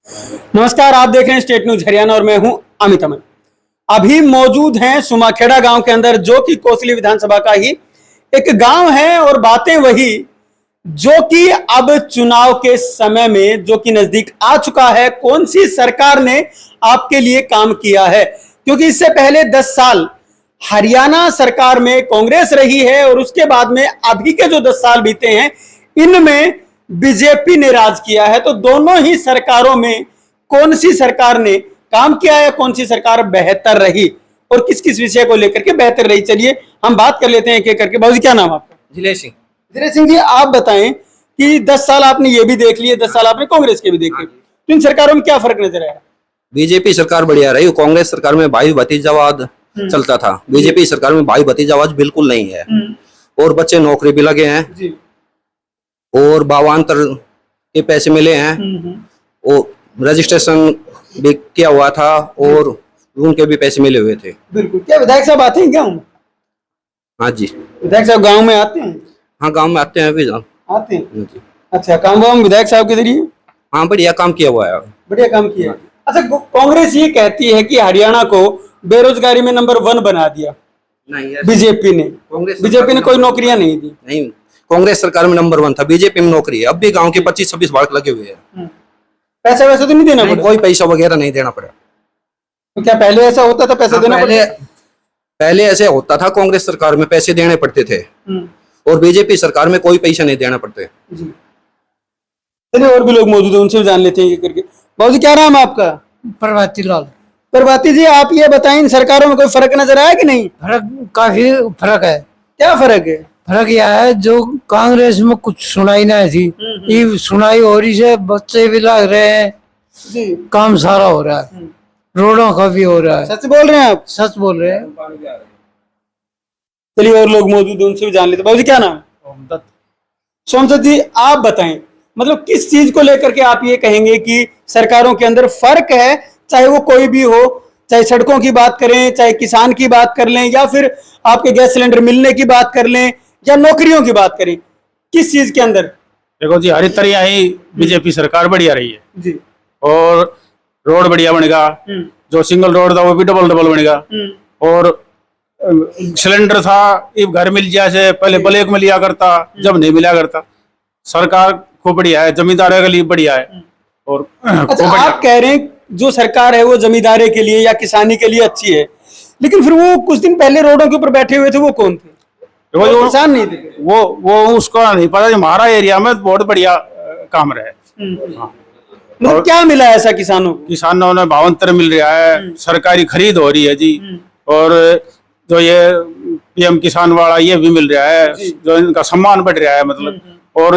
नमस्कार, आप देख रहे हैं स्टेट न्यूज हरियाणा और मैं हूं अमित अमन। अभी मौजूद हैं सुमाखेड़ा गांव के अंदर, जो कि कोसली विधानसभा का ही एक गांव है और बातें वही जो कि अब चुनाव के समय में जो कि नजदीक आ चुका है। कौन सी सरकार ने आपके लिए काम किया है, क्योंकि इससे पहले 10 साल हरियाणा सरकार में कांग्रेस रही है और उसके बाद में अभी के जो 10 साल बीते हैं इनमें बीजेपी ने राज किया है। तो दोनों ही सरकारों में कौन सी सरकार ने काम किया है, कौन सी सरकार बेहतर रही और किस किस विषय को लेकर के बेहतर रही, चलिए हम बात कर लेते हैं एक एक करके। बाबूजी, क्या नाम आपका? जिलेश सिंह। जिलेश सिंह जी, आप बताएं कि 10 साल आपने ये भी देख लिए, 10 साल आपने कांग्रेस के भी देखे, तो इन सरकारों में क्या फर्क नजर आया? बीजेपी सरकार बढ़िया रही। कांग्रेस सरकार में भाई भतीजावाद चलता था, बीजेपी सरकार में भाई भतीजावाद बिल्कुल नहीं है। और बच्चे नौकरी भी लगे हैं जी। और भावांतर के पैसे मिले हैं और रजिस्ट्रेशन भी किया हुआ था और उनके भी पैसे मिले हुए थे। बिल्कुल। क्या विधायक साहब आते हैं गाँव में? हाँ जी, विधायक साहब गाँव में आते हैं? हाँ गांव में आते हैं अभी। आते हैं जी। अच्छा, काम वाम विधायक साहब के जरिए हाँ बढ़िया काम किया हुआ है। बढ़िया काम किया। अच्छा, कांग्रेस ये कहती है कि हरियाणा को बेरोजगारी में नंबर 1 बना दिया नहीं, बीजेपी ने कोई नौकरियां नहीं दी। नहीं, कांग्रेस सरकार में नंबर 1 था, बीजेपी में नौकरी है। अब भी गांव के 25-26 बालक लगे हुए हैं। पैसा वैसा तो नहीं देना पड़ा? कोई पैसा वगैरह नहीं देना पड़ा। तो क्या पहले ऐसा होता था, पैसा देना पड़ता? पहले ऐसे होता था, कांग्रेस सरकार में पैसे देने पड़ते थे और बीजेपी सरकार में कोई पैसा नहीं देना पड़ते। चलिए, और भी लोग मौजूद हैं, उनसे भी जान लेते हैं ये करके। बाबूजी, क्या नाम है आपका? प्रभाती लाल। प्रभाती जी, आप ये बताएं, इन सरकारों में कोई फर्क नजर आया कि नहीं? फर्क, काफी फर्क है। क्या फर्क है? फर्क यह है, जो कांग्रेस में कुछ सुनाई नहीं थी, ये सुनाई हो रही है, बच्चे भी लग रहे हैं जी, काम सारा हो रहा है, रोडों का भी हो रहा है। सच बोल रहे हैं आप? सच बोल रहे हैं। चलिए, और लोग मौजूद हैं, उनसे भी जान लेते हैं। बाबूजी, क्या नाम है? सोमदत्त जी, आप बताएं, मतलब किस चीज को लेकर के आप ये कहेंगे कि सरकारों के अंदर फर्क है, चाहे वो कोई भी हो, चाहे सड़कों की बात करें, चाहे किसान की बात कर लें, या फिर आपके गैस सिलेंडर मिलने की बात कर लें, या नौकरियों की बात करें, किस चीज के अंदर? देखो जी, हर तरह ही बीजेपी सरकार बढ़िया रही है जी। और रोड बढ़िया बनेगा। जो सिंगल रोड था वो भी डबल बनेगा। और सिलेंडर था, ये घर मिल जाए से पहले ब्लैक में लिया करता, जब नहीं मिला करता। सरकार को बढ़िया है, जमींदारों के लिए बढ़िया है। और अच्छा, आप कह रहे हैं जो सरकार है वो जमींदारे के लिए या किसानी के लिए अच्छी है, लेकिन फिर वो कुछ दिन पहले रोडों के ऊपर बैठे हुए थे, वो कौन थे? वो किसान नहीं थे? वो उसका नहीं पता। हमारा एरिया में बहुत बढ़िया काम रहे। मतलब क्या मिला ऐसा किसानों को? किसानों ने भावांतर मिल रहा है, सरकारी खरीद हो रही है जी। और जो ये पीएम किसान वाला ये भी मिल रहा है, जो इनका सम्मान बढ़ रहा है, मतलब। और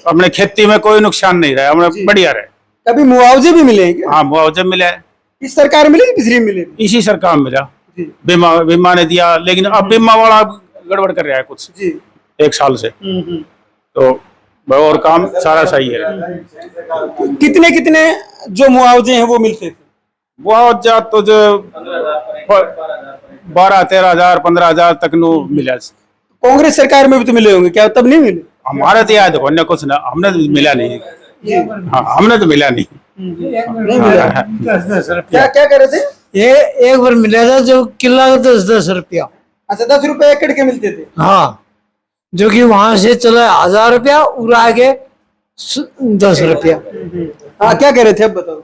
अपने खेती में कोई नुकसान नहीं रहा, हमें बढ़िया रहे। कभी मुआवजे भी मिले हैं क्या? हाँ, मुआवजे मिले। इस सरकार मिले कि पिछली मिले? इसी सरकार में मिला। बीमा ने दिया, लेकिन अब बीमा वाला गड़बड़ कर रहा है कुछ जी, 1 साल से। तो और काम सारा सही है। कितने कितने जो मुआवजे हैं वो मिलते थे? मुआवजा तो जो 12-13 हजार 15 हजार तक नो मिला। कांग्रेस सरकार में भी तो मिले होंगे, क्या तब नहीं मिले? हमारे तो याद है कुछ ना, हमने तो मिला नहीं। हाँ, हमने तो मिला नहीं। नहीं मिला। 10-10 रुपया क्या कह रहे थे? ये एक बार मिला था, जो किला का 10-10 रुपया। अच्छा, 10 रुपए एकड़ के मिलते थे? हाँ, जो कि वहां से चला 1000 रुपया और आगे 10 रुपया। हाँ, क्या कह रहे थे, अब बताओ।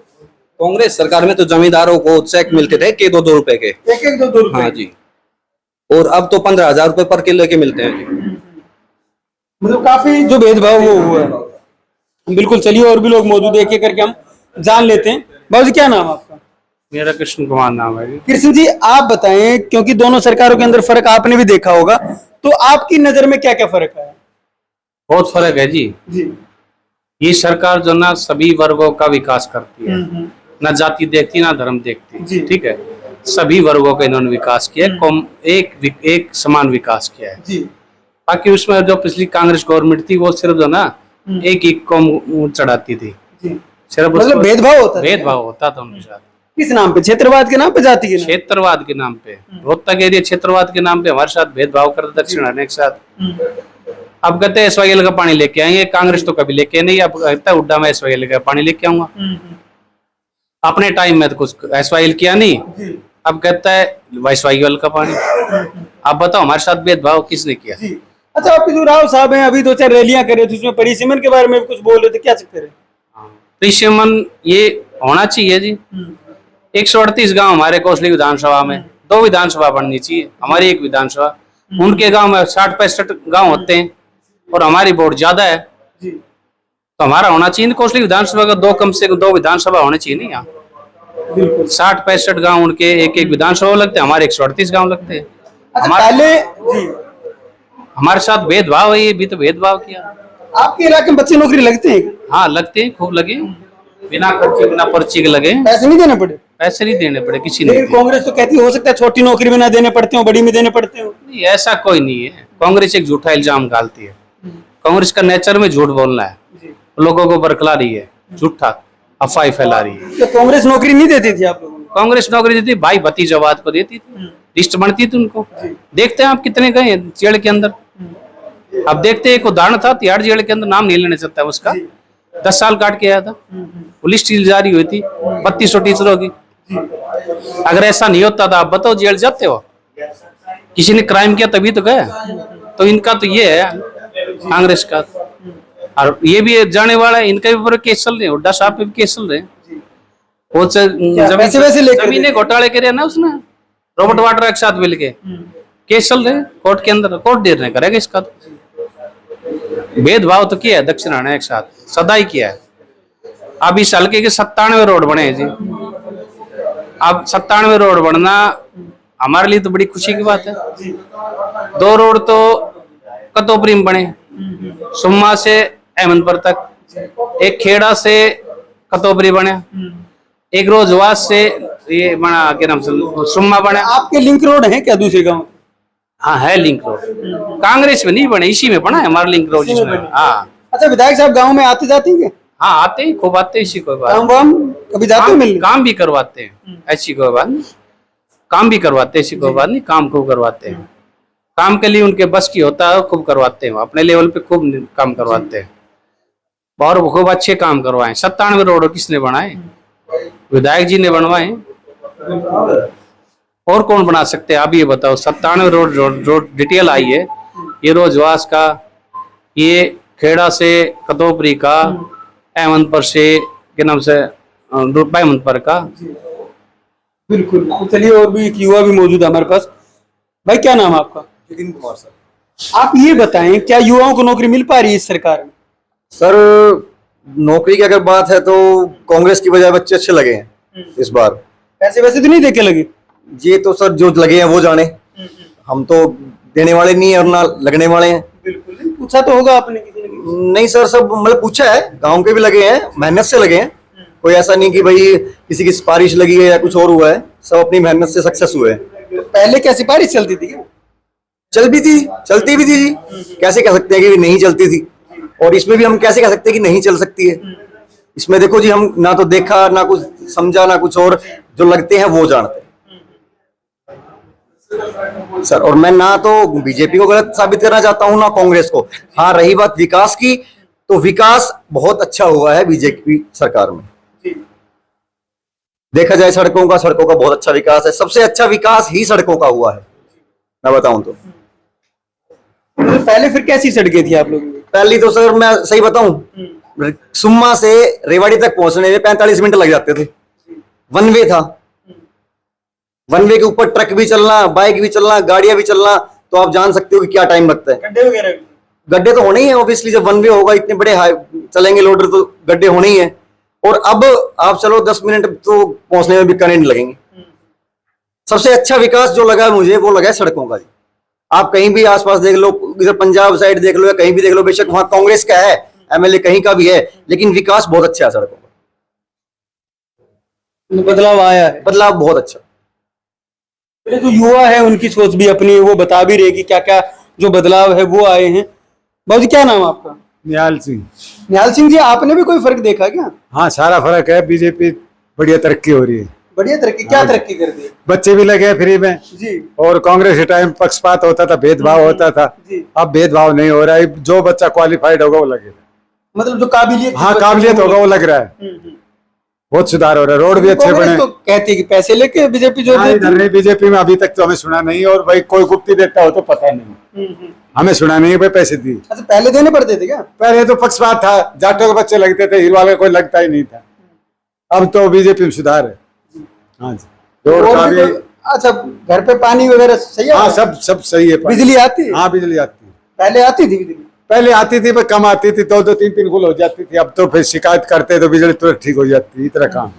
कांग्रेस सरकार में तो जमींदारों को चेक मिलते थे के 2-2 रुपए के, एक 2-2 रुपए। हाँ जी। और अब तो 15,000 रुपए पर किलो के मिलते हैं जी। मतलब काफी जो भेदभाव वो हुआ है। बिल्कुल। चलिए, और भी लोग मौजूद है, एक एक करके हम जान लेते हैं। बाबूजी, क्या नाम आपका? मेरा कृष्ण कुमार नाम है। कृष्ण जी, आप बताएं, क्योंकि दोनों सरकारों के अंदर फर्क आपने भी देखा होगा, तो आपकी नजर में क्या क्या फर्क है? बहुत फर्क है जी। ये सरकार जो ना सभी वर्गों का विकास करती है, ना जाति देखती ना धर्म देखती। ठीक है, सभी वर्गों का इन्होंने विकास किया, एक समान विकास किया है। बाकी उसमें जो पिछली कांग्रेस गवर्नमेंट थी वो सिर्फ जो ना एक कौम चढ़ाती थी, सिर्फ मतलब भेदभाव होता था उनके साथ। किस नाम पे? क्षेत्रवाद के नाम पे, जाति के नाम? क्षेत्रवाद के नाम पे। रोहतक एरिया क्षेत्रवाद के नाम पे हमारे साथ भेदभाव करते, दक्षिण हरियाणा के साथ। अब कहते हैं SYL का पानी लेके आएंगे, कांग्रेस तो कभी लेके नहीं। अब कहता है उड्डा में SYL का पानी लेके आऊंगा। अपने टाइम में तो कुछ एसवाईएल किया नहीं, अब कहता है वाइसवाईएल का पानी। आप बताओ हमारे साथ भेदभाव किसने किया? अच्छा, आप जो राव साहब हैं अभी 2-4 रैलियां कर रहे थे, उसमें परिसीमन के बारे में भी कुछ बोल रहे थे, क्या चक्कर है? परिसीमन ये होना चाहिए जी। 138 गांव हमारे कोसली विधानसभा में, 2 विधानसभा बननी चाहिए, हमारी 1 विधानसभा। उनके गांव में 60-65 गांव होते हैं और हमारी वोट ज्यादा है, तो हमारा होना चाहिए कोसली विधानसभा का 2, कम से कम 2 विधानसभा होने चाहिए नहीं यहाँ। 60-65 गांव उनके 1-1 विधानसभा लगते हैं, हमारे 138 गांव लगते हैं। पहले हमारे साथ भेदभाव है, ये भी तो भेदभाव किया। आपके इलाके में बच्चे नौकरी लगते हैं? हाँ लगते हैं, खूब लगे, बिना खर्चे बिना पर्ची के लगे। पैसे नहीं देने पड़े? पैसे नहीं देने पड़े किसी ने। लेकिन कांग्रेस तो कहती हो सकता है छोटी नौकरी में ना देने पड़ते हो, बड़ी में देने पड़ते हो। नहीं, ऐसा कोई नहीं है। कांग्रेस एक झूठा इल्जाम डालती है, कांग्रेस का नेचर में झूठ बोलना है, लोगों को बरकला रही है, झूठा अफवाह फैला रही है। तो कांग्रेस नौकरी नहीं देती थी आप लोगों को? कांग्रेस नौकरी देती, भाई भतीजावाद को देती थी, लिस्ट बनती थी उनको। देखते हैं आप कितने गए जेल के अंदर। अब देखते हैं, एक उदाहरण था तिहाड़ जेल के अंदर, नाम नहीं लेने सकता उसका, 10 साल काट के आया था, वो लिस्ट जारी हुई थी 3200 टीचरों की। अगर ऐसा नहीं होता था, आप बताओ जेल जाते हो? किसी ने क्राइम किया तभी तो गया। तो इनका तो ये है कांग्रेस का, और ये भी जाने वाला है, इनका भी ऊपर केस चल रहे हैं, हुड्डा साहब पे भी केस चल रहे हैं। वो जमीने घोटाले करे ना उसने, रॉबर्ट वाड्रा के साथ मिलके केस चल रहे हैं कोर्ट के अंदर, कोर्ट निर्णय करेगा इसका। तो भेदभाव तो किया है दक्षिण हरियाणा के साथ, सदा ही किया है। अब इस हल्के के 97 रोड बने हैं जी। अब 97 रोड बनना हमारे लिए तो बड़ी खुशी की बात है। 2 रोड तो कतोपरी में बने, सुम्मा से अहमदपुर तक, एक खेड़ा से कतोपरी बने, एक रोजवास से ये बना, क्या नाम से, सुम्मा बना। आपके लिंक रोड है क्या दूसरे गांव? हाँ है लिंक रोड, कांग्रेस में नहीं बने, इसी में बना है हमारा लिंक रोड जिसमें। हाँ अच्छा, विधायक साहब गांव में आते जाते हैं? हाँ आते हैं, खूब आते हैं, इसी कोई बात। काम वाम कभी जाते हैं मिलने? काम भी करवाते हैं, ऐसी कोई बात नहीं, काम भी करवाते हैं, ऐसी कोई बात नहीं, काम खूब करवाते हैं। काम के लिए उनके बस की होता है, खूब करवाते हैं, अपने लेवल पे खूब काम करवाते हैं, और खूब अच्छे काम करवाए। 97 रोड किसने बनाए? विधायक जी ने बनवाए, और कौन बना सकते हैं? आप ये बताओ। 97 रोड डिटेल आई है, ये रोजवास का, ये खेड़ा से कतोपरी का, अहमदपुर से क्या नाम से अहमदपुर का। बिल्कुल। तो चलिए, और भी एक युवा भी मौजूद है हमारे पास। भाई क्या नाम है आपका? नितिन कुमार सर। आप ये बताएं, क्या युवाओं को नौकरी मिल पा रही है इस सरकार में? सर नौकरी की अगर बात है तो कांग्रेस की बजाय बच्चे अच्छे लगे हैं इस बार। पैसे वैसे तो नहीं देके लगे? ये तो सर जो लगे हैं वो जाने, हम तो देने वाले नहीं है और ना लगने वाले हैं। बिल्कुल नहीं, पूछा तो होगा आपने किसी ने? नहीं सर, सब मतलब पूछा है, गांव के भी लगे हैं, मेहनत से लगे हैं। कोई ऐसा नहीं कि भाई किसी की सिफारिश लगी है या कुछ और हुआ है, सब अपनी मेहनत से सक्सेस हुए हैं। तो पहले क्या सिफारिश चलती थी क्या? चलती थी जी, कैसे कह सकते हैं कि नहीं चलती थी? और इसमें भी हम कैसे कह सकते हैं कि नहीं चल सकती है? इसमें देखो जी, हम ना तो देखा, ना कुछ समझा, ना कुछ और, जो लगते हैं वो जानते हैं सर। और मैं ना तो बीजेपी को गलत साबित करना चाहता हूं, ना कांग्रेस को। हाँ, रही बात विकास की, तो विकास बहुत अच्छा हुआ है बीजेपी सरकार में। देखा जाए सड़कों का बहुत अच्छा विकास है, सबसे अच्छा विकास ही सड़कों का हुआ है, मैं बताऊं तो। पहले फिर कैसी सड़कें थी आप लोगों की? पहली तो सर मैं सही बताऊं, सुम्मा से रेवाड़ी तक पहुंचने में 45 मिनट लग जाते थे। वन वे था, वन वे के ऊपर ट्रक भी चलना, बाइक भी चलना, गाड़ियां भी चलना, तो आप जान सकते हो कि क्या टाइम लगता है। गड्ढे वगैरह? गड्ढे तो होने ही है ऑब्वियसली, जब वन वे होगा, इतने बड़े चलेंगे लोडर तो गड्ढे होने ही है। और अब आप चलो 10 मिनट तो पहुंचने में भी करंट लगेंगे। सबसे अच्छा विकास जो लगा मुझे, वो लगा है सड़कों का। आप कहीं भी आसपास देख लो, इधर पंजाब साइड देख लो या कहीं भी देख लो, बेशक वहां कांग्रेस का है, एमएलए कहीं का भी है, लेकिन विकास बहुत अच्छा है सड़कों का। बदलाव आया है, बदलाव बहुत अच्छा। जो युवा है उनकी सोच भी अपनी, वो बता भी रहे कि क्या क्या जो बदलाव है वो आए हैं। बाबू जी क्या नाम है आपका? निहाल सिंह। निहाल सिंह जी, आपने भी कोई फर्क देखा क्या? हाँ, सारा फर्क है, बीजेपी बढ़िया तरक्की हो रही है। बढ़िया तरक्की? क्या तरक्की कर दी? बच्चे भी लगे फ्री में जी। और कांग्रेस के टाइम पक्षपात होता था, भेदभाव होता था, जी। अब भेदभाव नहीं हो रहा है, जो बच्चा क्वालिफाइड होगा वो लगेगा। मतलब जो काबिलियत, हाँ, काबिलियत होगा वो लग रहा है। बहुत सुधार हो रहा है, रोड भी अच्छे कांग्रेस बने। तो कहती है कि पैसे लेके बीजेपी जो हाँ, देती इधर नहीं, बीजेपी में अभी तक तो हमें सुना नहीं, और भाई कोई गुप्ती देता हो तो पता नहीं, हमें सुना नहीं है भाई पैसे दिए। अच्छा पहले देने पड़ते थे क्या? पहले तो पक्षपात था, जाटों के बच्चे लगते थे, हिरवाल का कोई लगता ही नहीं था। अब तो बीजेपी में सुधार है। हाँ जी, रोड और का भी भी, कोई- अच्छा घर पे पानी वगैरह सही है? हाँ सब सही है। बिजली आती है? हाँ बिजली आती है, पहले आती थी बिजली? पहले आती थी पर कम आती थी, 2-2 3-3 गुल हो जाती थी। अब तो फिर शिकायत करते तो बिजली तुरंत ठीक हो जाती है। इतना काम,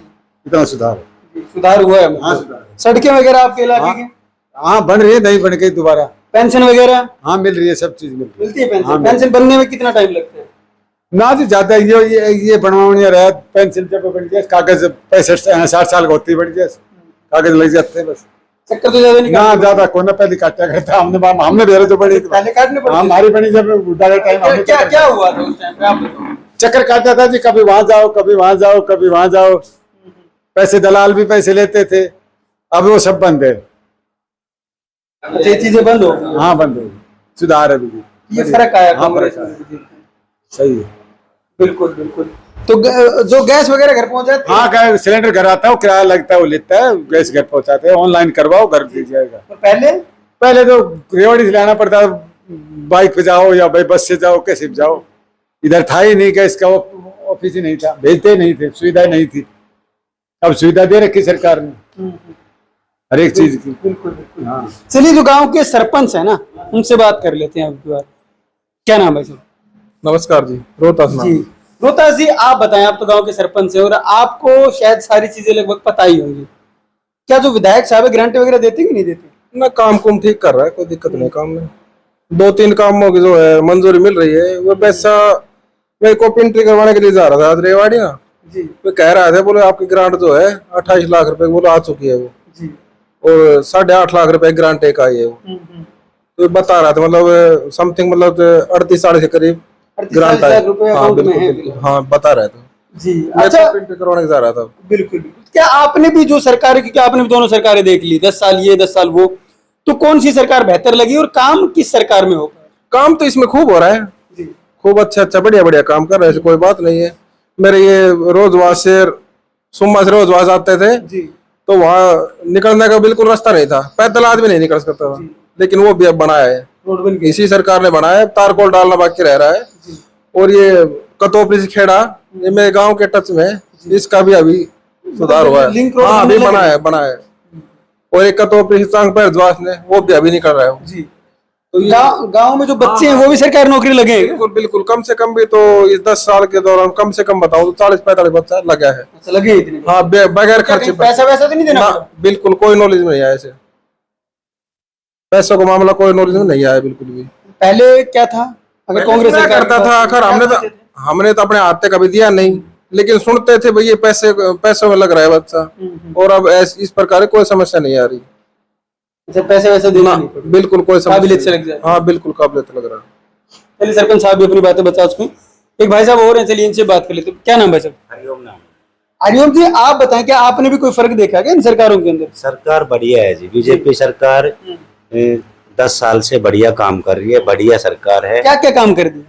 इतना सुधार है। सुधार हुआ है हाँ मतलब। सुधार है। सड़कें वगैरह आपके इलाके हाँ। की? हाँ बन रही है, नहीं बन गई दोबारा। पेंशन वगैरह हाँ मिल रही है, सब चीज मिल रही मिलती है? हाँ, पेंशन मिल- पेंशन बनने में कितना टाइम लगता है? है ना जी, ज्यादा ये बनवानी रहा पेंसिल जब बन गया, कागज 65-60 साल का होती है, बन गया कागज लग जाते हैं बस। चक्कर तो ज्यादा नहीं ना काटते? ज्यादा कोई ना, पहले काटा करता हमने बेरे तो बड़ी पहले काटने पड़ते थे? हमारी बनी जब बुढ़ा का टाइम, क्या हमने क्या क्या हुआ था उस टाइम पे आप बताओ? चक्कर काटता था जी, कभी वहां जाओ, कभी वहां जाओ, कभी वहां जाओ। पैसे दलाल भी पैसे लेते थे, अब वो सब बंद है। अच्छा ये चीजें बंद हो गई। हाँ बंद हो गई, सुधार है बिल्कुल। ये फर्क आया हाँ, कांग्रेस फर्क में। आया। सही है। बिल्कुल बिल्कुल। तो जो गैस वगैरह घर पहुंच जाती है? हाँ गैस सिलेंडर घर आता है, वो किराया लगता है, वो लेता है, गैस घर पहुंचाते हैं, ऑनलाइन करवाओ घर दे जाएगा। तो पहले पहले तो रेवड़ी से लाना पड़ता, बाइक पे जाओ या भाई बस से जाओ, कैसे भी जाओ। इधर था ही नहीं गैस का, ऑफिस ही नहीं था, भेजते नहीं थे, सुविधा नहीं थी। अब सुविधा दे रखी सरकार ने हर एक चीज की। बिल्कुल बिल्कुल। हाँ चलिए जो गांव के सरपंच है ना, उनसे बात कर लेते हैं अब की बार। क्या नाम है सर? नमस्कार जी, रोहतास जी रोहतास जी, आप बताएं, आप तो गांव के सरपंच हैं और आपको शायद सारी चीजें लगभग पता ही होंगी। क्या जो विधायक साहब है ग्रांट वगैरह देते कि नहीं देते? ना काम कुम ठीक कर रहा है, कोई दिक्कत नहीं काम में। 2-3 कामों की जो है मंजूरी मिल रही है। वो पैसा मेरे को एंट्री करवाने के लिए जा रहा था आज रेवाड़ी ना, जी वो कह रहा था, बोले आपकी ग्रांट जो है 28 लाख रुपए बोलो आ चुकी है वो, जी। और 8.5 लाख रुपए ग्रांट एक आई है वो। तो बता रहा था मतलब समथिंग मतलब 38-40 के करीब 38 ग्रांट लाख आई। रुपए हाँ अकाउंट में बिल्कुल है। बिल्कुल, हाँ बता रहा था। जी मैं अच्छा तो एंट्री करवाने जा रहा था। बिल्कुल बिल्कुल। क्या आपने भी जो सरकार की, क्या आपने भी दोनों सरकारें देख ली, 10 साल ये 10 साल वो, तो कौन सी सरकार बेहतर लगी और काम किस सरकार में होगा? काम तो इसमें खूब हो रहा है जी खूब अच्छा बढ़िया बढ़िया काम कर रहे हैं, ऐसी कोई बात नहीं है। मेरे ये रोजवास से सुम्मा से रोजवास आते थे, जी तो वहाँ निकलने का बिल्कुल रास्ता नहीं था, पैदल आदमी नहीं निकल सकता था, लेकिन वो भी अब बनाया है, रोड बन गई। इसी सरकार ने बनाया है। तारकोल डालना बाकी रह रहा है। और ये कतोपरी से खेड़ा, ये मेरे गांव के टच में है, इसका भी अभी सुधार हुआ है। लिंक रोड हाँ बनने अभी लगे। बनाया है। और एक कतोपरी से चांग पैरद्वास ने, वो भी अभी निकल रहा है। जी तो गांव में जो बच्चे हैं वो भी सरकारी नौकरी लगे हैं? बिल्कुल बिल्कुल, कम से कम भी तो इस 10 साल के दौरान कम से कम बताऊं तो 40-45 बच्चा लगा है। अच्छा लगे हैं इतने? हाँ बगैर खर्चे कहीं पैसा वैसा तो नहीं देना ना, पड़ा? बिल्कुल कोई नॉलेज नहीं आया ऐसे, पैसों का मामला कोई नॉलेज में नहीं आया बिल्कुल भी। पहले क्या था अगर कांग्रेस क्या सरकार करता की था, बात आखिर करें, क्या हमने तो अपने हाथ से कभी दिया नहीं, लेकिन सुनते थे भाई ये पैसों में लग रहा है बच्चा, और अब इस प्रकार की कोई समस्या नहीं आ रही। अच्छा पैसे वैसे देना नहीं पड़ा? बिल्कुल कोई समस्या काबिलियत से नहीं। लग जाए। हाँ बिल्कुल काबिलियत लग रहा है। चलिए सरपंच साहब भी अपनी बातें बता चुके हैं। एक भाई साहब और हैं, चलिए इनसे बात कर लेते हैं। क्या नाम है सर? हरिओम नाम। हरिओम जी, आप बताएं क्या आपने भी कोई फर्क देखा क्या इन सरकारों के अंदर? सरकार बढ़िया है जी, बीजेपी सरकार 10 साल से बढ़िया काम कर रही है, बढ़िया सरकार है। क्या क्या काम कर दिया?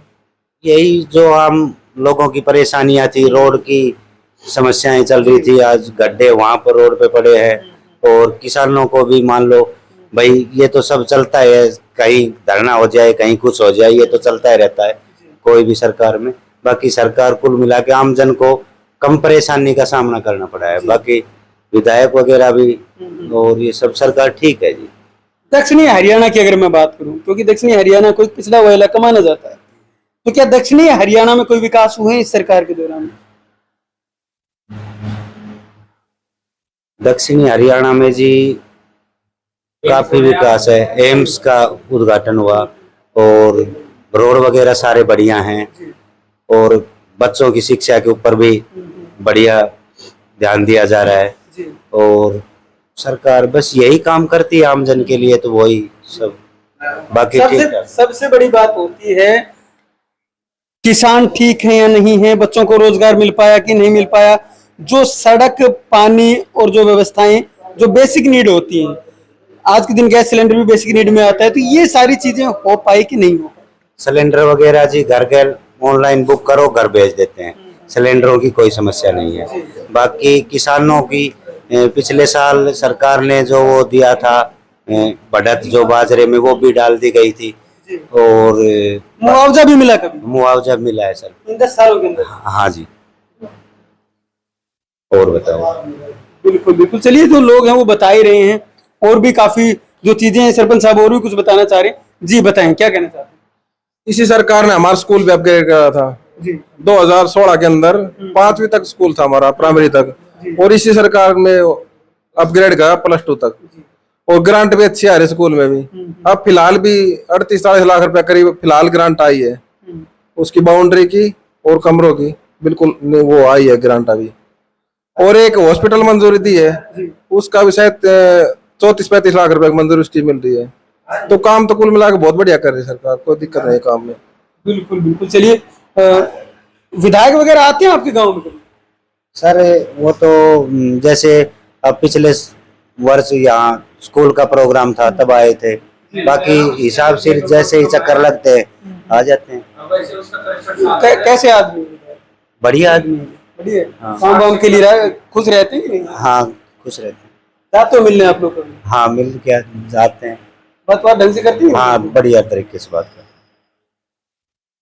यही जो आम लोगों की परेशानियां थी, रोड की समस्याएं चल रही थी, आज गड्ढे वहां पर रोड पे पड़े हैं, और किसानों को भी मान लो भाई ये तो सब चलता है, कहीं धरना हो जाए कहीं कुछ हो जाए, ये तो चलता ही रहता है कोई भी सरकार में। बाकी सरकार कुल मिला के आम जन को कम परेशानी का सामना करना पड़ा है। बाकी विधायक वगैरह भी और ये सब सरकार ठीक है जी। दक्षिणी हरियाणा की अगर मैं बात करूं, क्योंकि दक्षिणी हरियाणा कोई पिछड़ा हुआ इलाका माना जाता है, तो क्या दक्षिणी हरियाणा में कोई विकास हुए इस सरकार के दौरान? दक्षिणी हरियाणा में जी काफी विकास है। एम्स का उद्घाटन हुआ और रोड वगैरह सारे बढ़िया हैं, और बच्चों की शिक्षा के ऊपर भी बढ़िया ध्यान दिया जा रहा है। और सरकार बस यही काम करती है आम जन के लिए, तो वही सब बाकी ठीक है। सबसे बड़ी बात होती है किसान ठीक है या नहीं है, बच्चों को रोजगार मिल पाया कि नहीं मिल पाया, जो सड़क पानी और जो व्यवस्थाएं जो बेसिक नीड होती हैं, आज के दिन गैस सिलेंडर भी बेसिक नीड में आता है, तो ये सारी चीजें हो पाई कि नहीं हो पाई? सिलेंडर वगैरह जी घर घर ऑनलाइन बुक करो, घर भेज देते हैं। सिलेंडरों की कोई समस्या नहीं है। बाकी किसानों की पिछले साल सरकार ने जो वो दिया था बढ़त जो बाजरे में, वो भी डाल दी गई थी। और मुआवजा भी मिला कभी? मुआवजा मिला है सर इन 10 सालों के अंदर? हाँ जी। और बताओ। बिल्कुल बिल्कुल, चलिए जो लोग हैं वो बता ही रहे हैं, और भी काफी जो चीजें हैं। सरपंच साहब और भी कुछ बताना चाह रहे हैं, जी बताएं, क्या कहना चाहते हैं? इसी सरकार ने हमारा स्कूल भी अपग्रेड करा था जी 2016 के अंदर। 5वीं तक स्कूल था हमारा, प्राइमरी तक, और इसी सरकार में अपग्रेड करा +2 तक, और ग्रांट भी अच्छी आ रही स्कूल में भी। अब फिलहाल भी 38-40 लाख रुपए करीब फिलहाल ग्रांट आई है, उसकी बाउंड्री की और कमरों की बिल्कुल वो आई है ग्रांट अभी। और एक हॉस्पिटल मंजूरी दी है, उसका भी शायद 34-35 लाख रुपए की मंजूरी उसकी मिल रही है। तो काम तो कुल मिला के बहुत बढ़िया कर रही है सरकार, कोई दिक्कत नहीं काम में। बिल्कुल बिल्कुल, चलिए विधायक वगैरह आते हैं आपके गांव में कभी? सर वो तो जैसे अब पिछले वर्ष यहाँ स्कूल का प्रोग्राम था तब आए थे, बाकी हिसाब से जैसे ही चक्कर लगते हैं आ जाते हैं। कैसे आदमी? बढ़िया आदमी है। बढ़िया। हाँ। काम वाम के लिए खुश रहते हैं कि नहीं? हाँ खुश रहते हैं। जाते हो मिलने आप लोग कभी? हाँ मिल के जाते हैं। बात ढंग से करती है? हाँ बढ़िया तरीके से बात करते हैं।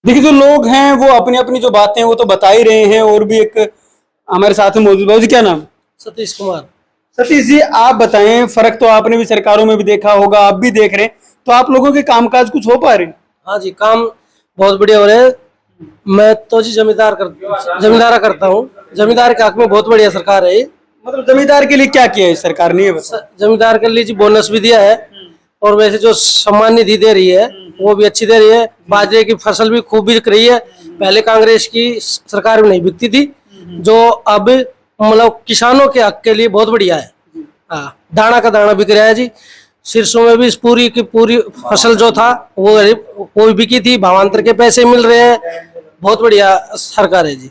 देखिए जो लोग हैं वो अपनी अपनी जो बातें वो तो बता ही रहे हैं, और भी एक हमारे साथ में मौजूद। बाबू जी क्या नाम? सतीश कुमार। सतीश जी आप बताएं, फर्क तो आपने भी सरकारों में भी देखा होगा, आप भी देख रहे हैं, तो आप लोगों के कामकाज कुछ हो पा रहे हैं? हाँ जी, काम बहुत बढ़िया हो रहे हैं। मैं तो जी जमींदारा करता हूँ। जमींदार के हक में बहुत बढ़िया सरकार है। मतलब जमींदार के लिए क्या किया है सरकार ने, ये बताओ। जमींदार के लिए जी बोनस भी दिया है, और वैसे जो सम्मान निधि दे रही है वो भी अच्छी दे रही है। बाजरे की फसल भी खूब बिक रही है, पहले कांग्रेस की सरकार में नहीं बिकती थी, जो अब मतलब किसानों के हक के लिए बहुत बढ़िया है। हाँ, दाना का दाना बिक रहा है जी। सिरसों में भी इस पूरी की पूरी फसल जो था वो भी बिकी थी, भावांतर के पैसे मिल रहे हैं। बहुत बढ़िया सरकार है जी।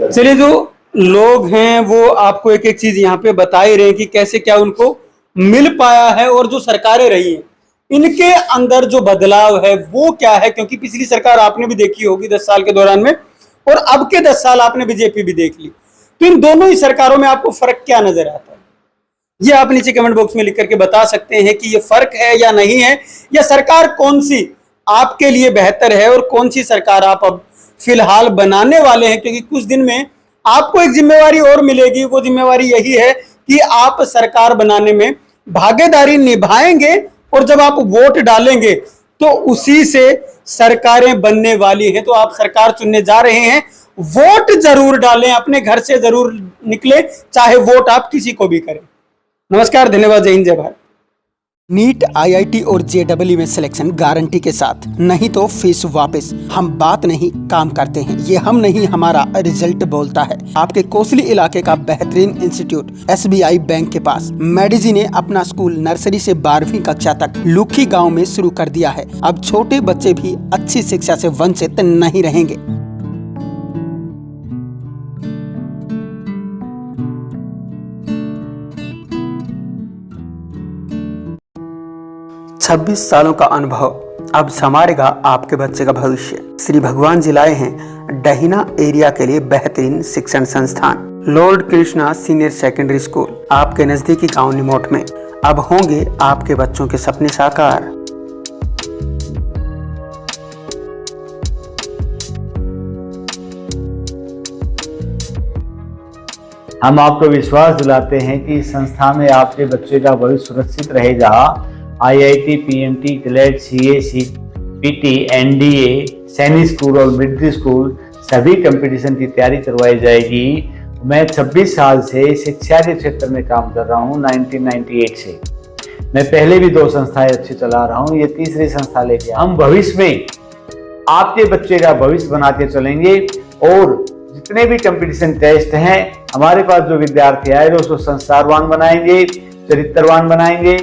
चलिए जो लोग हैं वो आपको एक एक चीज यहाँ पे बता ही रहे हैं कि कैसे क्या उनको मिल पाया है, और जो सरकारें रही हैं इनके अंदर जो बदलाव है वो क्या है। क्योंकि पिछली सरकार आपने भी देखी होगी 10 साल के दौरान में, और अब के 10 साल आपने बीजेपी भी देख ली, तो इन दोनों ही सरकारों में आपको फर्क क्या नजर आता है? ये आप नीचे कमेंट बॉक्स में लिख करके बता सकते हैं कि ये फर्क है या नहीं है, या सरकार कौन सी आपके लिए बेहतर है और कौन सी सरकार आप अब फिलहाल बनाने वाले हैं। क्योंकि कुछ दिन में आपको एक जिम्मेवारी और मिलेगी, वो जिम्मेवारी यही है कि आप सरकार बनाने में भागीदारी निभाएंगे, और जब आप वोट डालेंगे तो उसी से सरकारें बनने वाली हैं। तो आप सरकार चुनने जा रहे हैं, वोट जरूर डालें, अपने घर से जरूर निकले, चाहे वोट आप किसी को भी करें। नमस्कार, धन्यवाद, जय हिंद, जय भारत। नीट, आईआईटी और जेईई में सिलेक्शन गारंटी के साथ, नहीं तो फीस वापस। हम बात नहीं काम करते हैं, ये हम नहीं हमारा रिजल्ट बोलता है। आपके कोसली इलाके का बेहतरीन इंस्टीट्यूट एसबीआई बैंक के पास। मेडिजी ने अपना स्कूल नर्सरी से 12वीं कक्षा तक लुखी गांव में शुरू कर दिया है। अब छोटे बच्चे भी अच्छी शिक्षा से वंचित नहीं रहेंगे। 26 सालों का अनुभव अब संवारेगा आपके बच्चे का भविष्य। श्री भगवान जी लाए हैं डहीना एरिया के लिए बेहतरीन शिक्षण संस्थान Lord Krishna senior secondary school, आपके नजदीकी गांव निमोट में। अब होंगे आपके बच्चों के सपने साकार। हम आपको विश्वास दिलाते हैं कि इस संस्था में आपके बच्चे का भविष्य सुरक्षित रहेगा। IIT, PMT, ग्लेड, CA, CPT, NDA, सैनिक स्कूल और मिलिट्री स्कूल सभी कंपटीशन की तैयारी करवाई जाएगी। मैं 26 साल से शिक्षा के क्षेत्र में काम कर रहा हूँ, 1998 से। मैं पहले भी 2 संस्थाएं अच्छी चला रहा हूँ, ये तीसरी संस्था लेके हम भविष्य में आपके बच्चे का भविष्य बनाते चलेंगे। और जितने भी कंपटीशन टेस्ट हैं, हमारे पास जो विद्यार्थी आए उसको संस्कारवान बनाएंगे, चरित्रवान बनाएंगे।